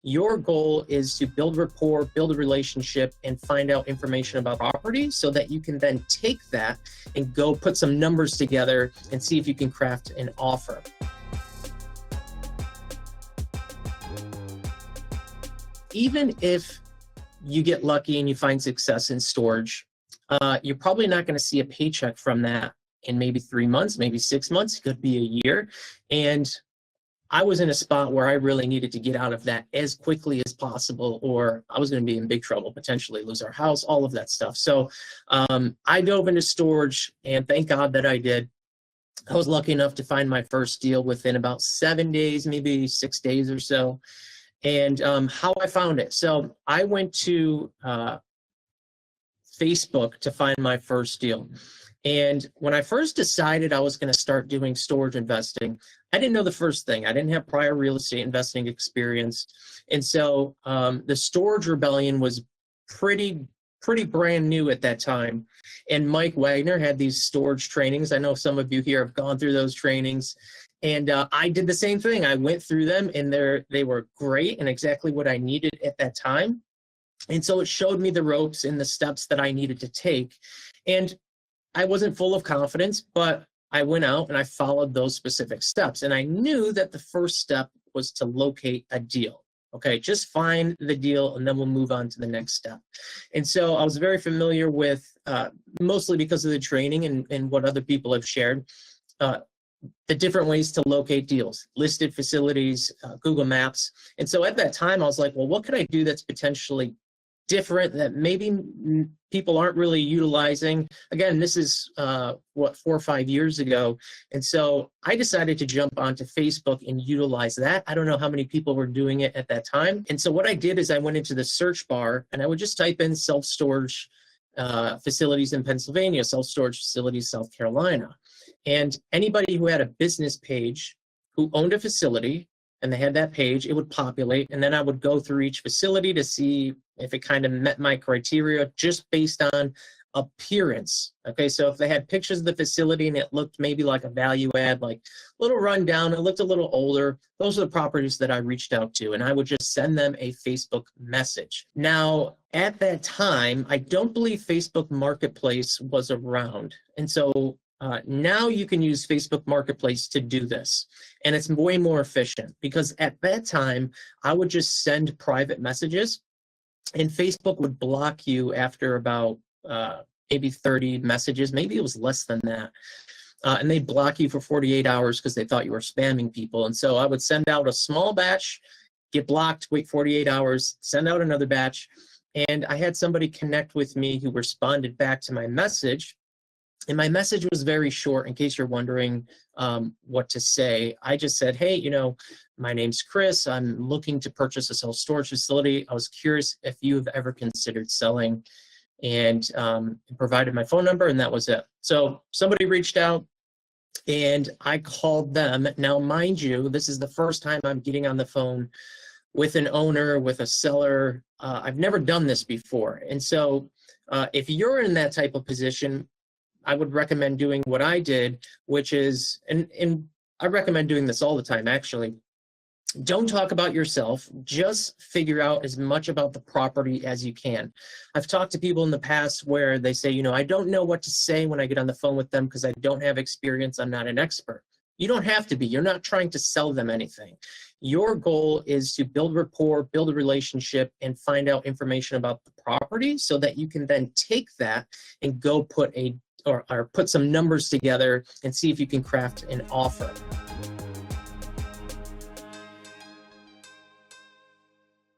Your goal is to build rapport, build a relationship, and find out information about property so that you can then take that and go put some numbers together and see if you can craft an offer. Even if you get lucky and you find success in storage, you're probably not going to see a paycheck from that in maybe 3 months, maybe 6 months, it could be a year. And I was in a spot where I really needed to get out of that as quickly as possible, or I was going to be in big trouble, potentially lose our house, all of that stuff. So I dove into storage, and thank God that I did. I was lucky enough to find my first deal within about 7 days, maybe 6 days or so. And how I found it. So I went to Facebook to find my first deal. And when I first decided I was going to start doing storage investing, I didn't know the first thing. I didn't have prior real estate investing experience. And so the storage rebellion was pretty brand new at that time. And Mike Wagner had these storage trainings. I know some of you here have gone through those trainings. And I did the same thing. I went through them, and they were great and exactly what I needed at that time. And so it showed me the ropes and the steps that I needed to take. And I wasn't full of confidence, but I went out and I followed those specific steps. And I knew that the first step was to locate a deal. Okay, just find the deal and then we'll move on to the next step. And so I was very familiar with, mostly because of the training and what other people have shared, the different ways to locate deals, listed facilities, Google Maps. And so at that time, I was like, well, what could I do that's potentially different that maybe people aren't really utilizing? Again, this is 4 or 5 years ago. And so I decided to jump onto Facebook and utilize that. I don't know how many people were doing it at that time. And so what I did is I went into the search bar and I would just type in self-storage facilities in Pennsylvania, self-storage facilities, South Carolina. And anybody who had a business page who owned a facility and they had that page, it would populate. And then I would go through each facility to see if it kind of met my criteria just based on appearance. Okay, so if they had pictures of the facility and it looked maybe like a value add, like a little rundown, it looked a little older, those are the properties that I reached out to. And I would just send them a Facebook message. Now, at that time, I don't believe Facebook Marketplace was around. And so now you can use Facebook Marketplace to do this. And it's way more efficient because at that time, I would just send private messages and Facebook would block you after about maybe 30 messages. Maybe it was less than that. And they'd block you for 48 hours because they thought you were spamming people. And so I would send out a small batch, get blocked, wait 48 hours, send out another batch. And I had somebody connect with me who responded back to my message. And my message was very short, in case you're wondering what to say. I just said, hey, my name's Chris. I'm looking to purchase a self-storage facility. I was curious if you have ever considered selling, and provided my phone number, and that was it. So somebody reached out and I called them. Now, mind you, this is the first time I'm getting on the phone with an owner, with a seller. I've never done this before. And so if you're in that type of position, I would recommend doing what I did, which is, and I recommend doing this all the time, actually. Don't talk about yourself. Just figure out as much about the property as you can. I've talked to people in the past where they say, I don't know what to say when I get on the phone with them because I don't have experience. I'm not an expert. You don't have to be. You're not trying to sell them anything. Your goal is to build rapport, build a relationship, and find out information about the property so that you can then take that and go put some numbers together and see if you can craft an offer.